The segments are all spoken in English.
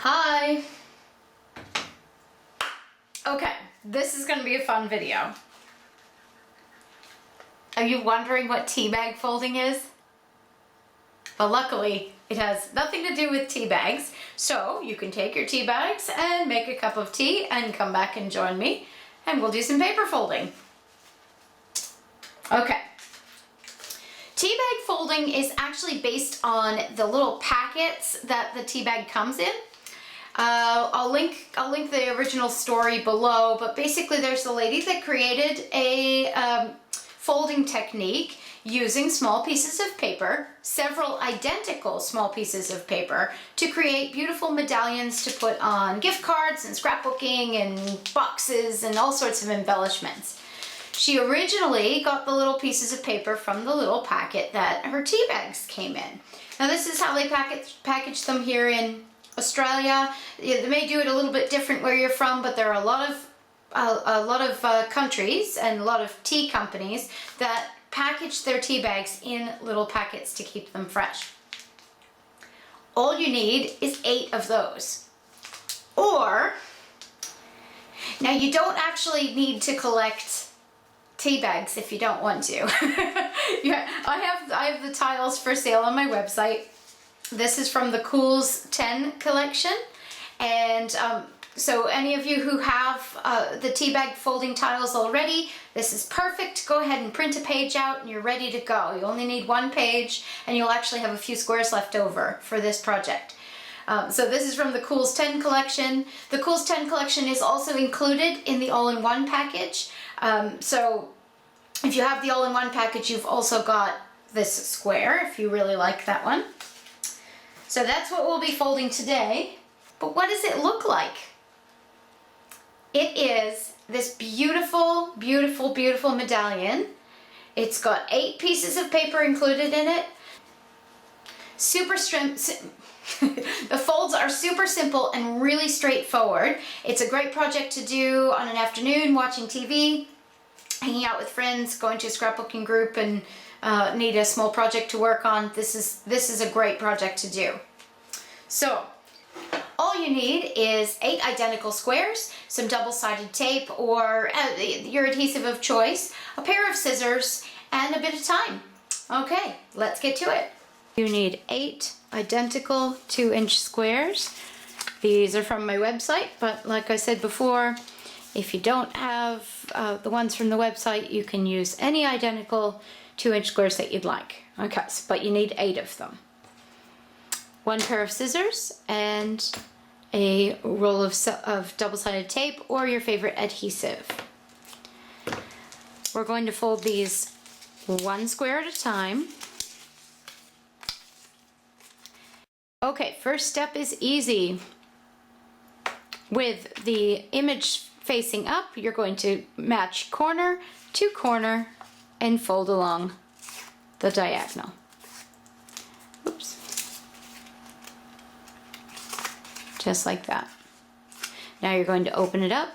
Hi! Okay, this is going to be a fun video. Are you wondering what teabag folding is? Well, luckily, it has nothing to do with tea bags, so you can take your tea bags and make a cup of tea and come back and join me, and we'll do some paper folding. Okay. Teabag folding is actually based on the little packets that the tea bag comes in. I'll link the original story below, but basically there's a lady that created a folding technique using small pieces of paper, several identical small pieces of paper, to create beautiful medallions to put on gift cards and scrapbooking and boxes and all sorts of embellishments. She originally got the little pieces of paper from the little packet that her tea bags came in. Now this is how they package them here in Australia. They may do it a little bit different where you're from, but there are a lot of countries and a lot of tea companies that package their tea bags in little packets to keep them fresh. All you need is 8 of those. Or, now you don't actually need to collect tea bags if you don't want to. Yeah, I have the tiles for sale on my website. This is from the Cools 10 collection, and so any of you who have the teabag folding tiles already, this is perfect. Go ahead and print a page out and you're ready to go. You only need 1 page and you'll actually have a few squares left over for this project. So this is from the Cools 10 collection. The Cools 10 collection is also included in the all-in-one package. So if you have the all-in-one package, you've also got this square if you really like that one. So that's what we'll be folding today. But what does it look like? It is this beautiful, beautiful, beautiful medallion. It's got 8 pieces of paper included in it. The folds are super simple and really straightforward. It's a great project to do on an afternoon, watching TV, hanging out with friends, going to a scrapbooking group and need a small project to work on. This is a great project to do. So all you need is 8 identical squares, some double-sided tape or your adhesive of choice, a pair of scissors, and a bit of time. Okay, let's get to it. You need 8 identical 2-inch squares. These are from my website, but like I said before, if you don't have the ones from the website, you can use any identical 2-inch squares that you'd like. Okay, but you need 8 of them. 1 pair of scissors and a roll of double-sided tape or your favorite adhesive. We're going to fold these 1 square at a time. Okay, first step is easy. With the image facing up, you're going to match corner to corner and fold along the diagonal. Oops. Just like that. Now you're going to open it up,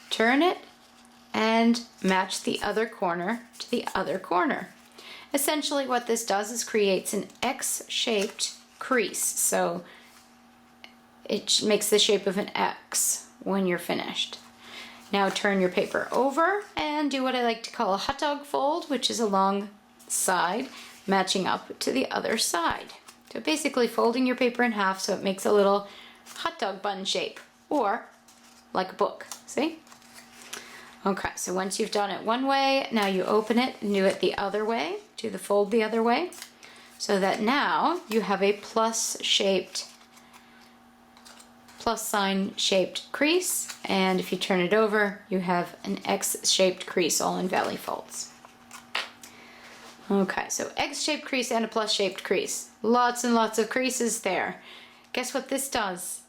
turn it, and match the other corner to the other corner. Essentially what this does is creates an X-shaped crease. So it makes the shape of an X when you're finished. Now turn your paper over and do what I like to call a hot dog fold, which is a long side matching up to the other side. So basically folding your paper in half so it makes a little hot dog bun shape, or like a book, see? Okay, so once you've done it one way, now you open it and do it the other way, do the fold the other way, so that now you have a plus sign shaped crease, and if you turn it over, you have an X-shaped crease all in valley folds. Okay, so X-shaped crease and a plus-shaped crease. Lots and lots of creases there. Guess what this does?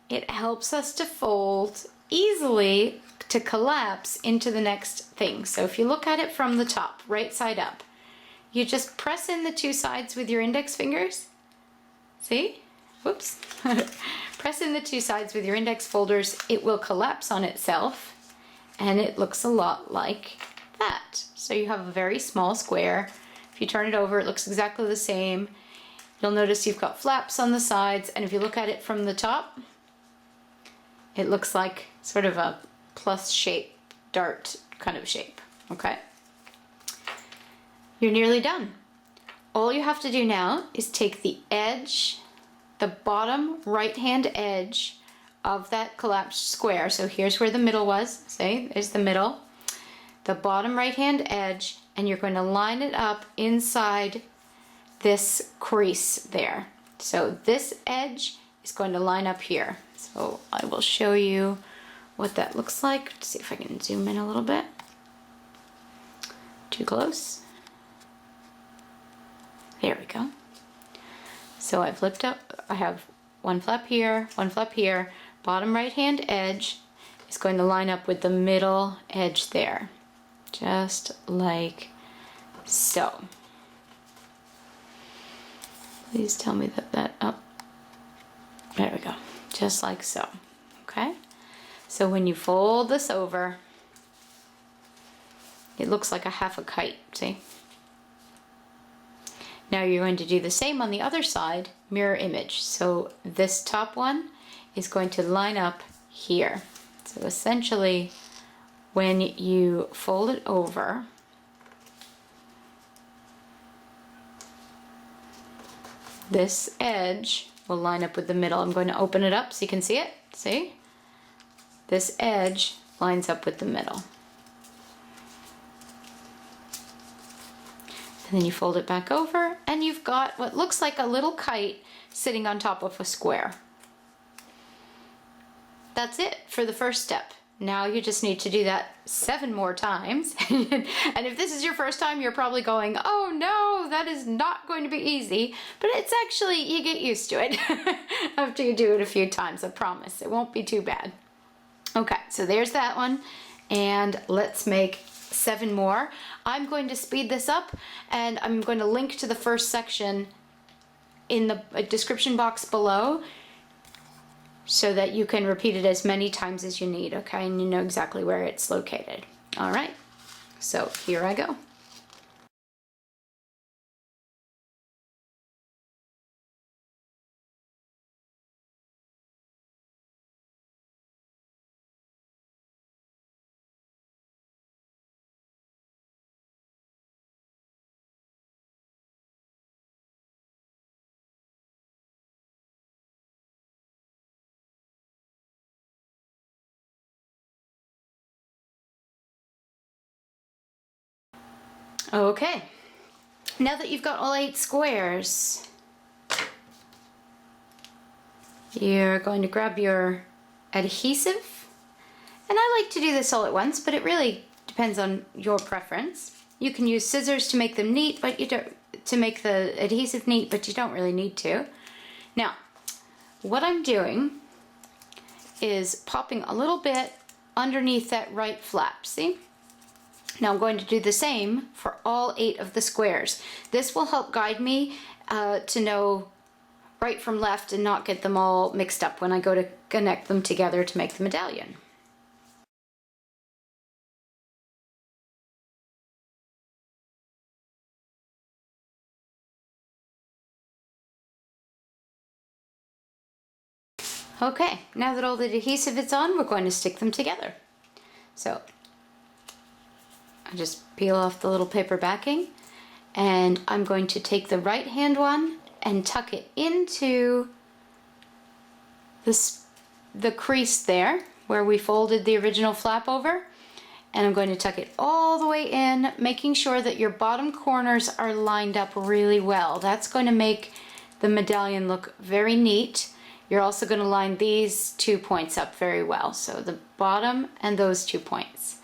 It helps us to fold easily, to collapse into the next thing. So if you look at it from the top, right side up, you just press in the 2 sides with your index fingers. See? Whoops. Press in the 2 sides with your index folders. It will collapse on itself, and it looks a lot like that. So you have a very small square. If you turn it over, it looks exactly the same. You'll notice you've got flaps on the sides, and if you look at it from the top, it looks like sort of a plus shape, dart kind of shape, okay? You're nearly done. All you have to do now is take the edge, the bottom right-hand edge of that collapsed square. So here's where the middle was, see, there's the middle. The bottom right-hand edge, and you're going to line it up inside this crease there. So this edge is going to line up here. So I will show you what that looks like. Let's see if I can zoom in a little bit. Too close. There we go. So I've flipped up, I have one flap here, one flap here. Bottom right hand edge is going to line up with the middle edge there. Just like so. Please tell me that up. There we go. Just like so. Okay? So when you fold this over, it looks like a half a kite, see? Now you're going to do the same on the other side, mirror image. So this top one is going to line up here. So essentially, when you fold it over, this edge will line up with the middle. I'm going to open it up so you can see it. See? This edge lines up with the middle. And then you fold it back over, and you've got what looks like a little kite sitting on top of a square. That's it for the first step. Now you just need to do that 7 more times. And if this is your first time, you're probably going, oh no, that is not going to be easy. But it's actually, you get used to it after you do it a few times, I promise. It won't be too bad. Okay, so there's that one. And let's make 7 more. I'm going to speed this up, and I'm going to link to the first section in the description box below so that you can repeat it as many times as you need, okay? And you know exactly where it's located. All right, so here I go. Okay, now that you've got all 8 squares, you're going to grab your adhesive, and I like to do this all at once, but it really depends on your preference. You can use scissors to make them neat, but you don't, to make the adhesive neat, but you don't really need to. Now, what I'm doing is popping a little bit underneath that right flap, see? Now I'm going to do the same for all 8 of the squares. This will help guide me to know right from left and not get them all mixed up when I go to connect them together to make the medallion. Okay, now that all the adhesive is on, we're going to stick them together. So I just peel off the little paper backing, and I'm going to take the right hand one and tuck it into the crease there where we folded the original flap over, and I'm going to tuck it all the way in, making sure that your bottom corners are lined up really well. That's going to make the medallion look very neat. You're also going to line these 2 points up very well, so the bottom and those 2 points.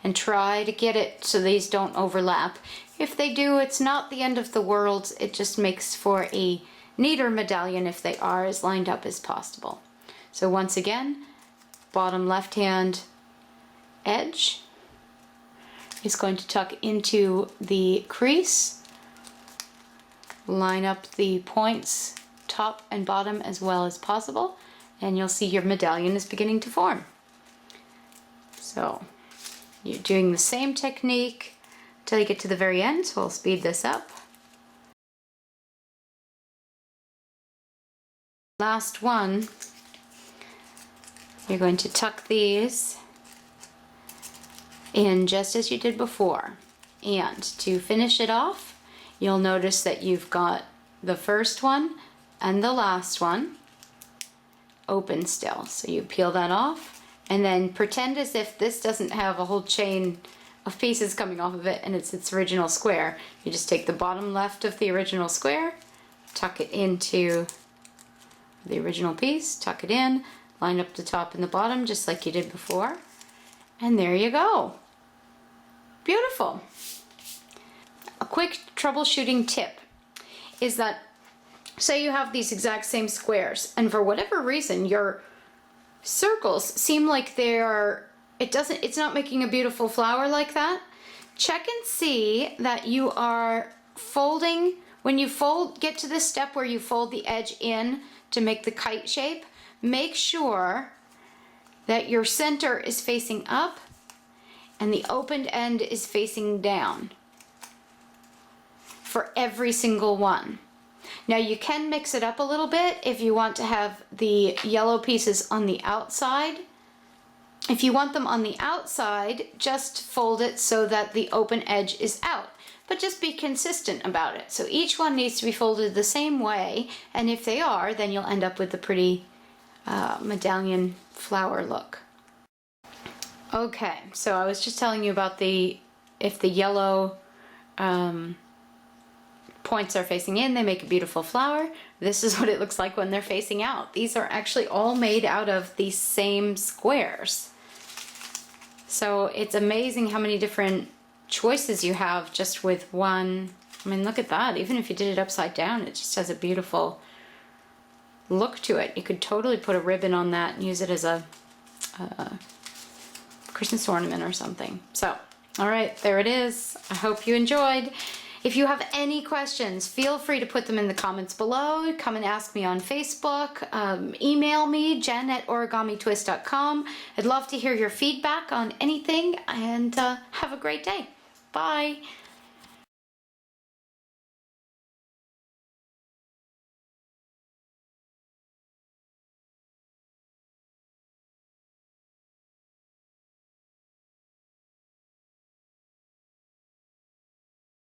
And try to get it so these don't overlap. If they do, it's not the end of the world. It just makes for a neater medallion if they are as lined up as possible. So once again, bottom left hand edge is going to tuck into the crease, line up the points top and bottom as well as possible, and you'll see your medallion is beginning to form. So you're doing the same technique until you get to the very end, so I'll speed this up. Last one, You're going to tuck these in just as you did before. And to finish it off, you'll notice that you've got the first one and the last one open still. So you peel that off and then pretend as if this doesn't have a whole chain of pieces coming off of it and it's its original square. You just take the bottom left of the original square, tuck it into the original piece, tuck it in, line up the top and the bottom just like you did before, and there you go. Beautiful. A quick troubleshooting tip is that, say you have these exact same squares and for whatever reason your circles seem like it's not making a beautiful flower like that, check and see that you are folding, when you get to this step where you fold the edge in to make the kite shape, make sure that your center is facing up and the opened end is facing down for every single one. Now you can mix it up a little bit if you want to have the yellow pieces on the outside. If you want them on the outside, just fold it so that the open edge is out. But just be consistent about it. So each one needs to be folded the same way, and if they are, then you'll end up with a pretty medallion flower look. Okay, so I was just telling you about if the yellow points are facing in, they make a beautiful flower. This is what it looks like when they're facing out. These are actually all made out of the same squares. So it's amazing how many different choices you have just with one. I mean, look at that. Even if you did it upside down, it just has a beautiful look to it. You could totally put a ribbon on that and use it as a Christmas ornament or something. So, all right, there it is. I hope you enjoyed. If you have any questions, feel free to put them in the comments below. Come and ask me on Facebook. Email me, jen@origamitwist.com. I'd love to hear your feedback on anything, and have a great day. Bye.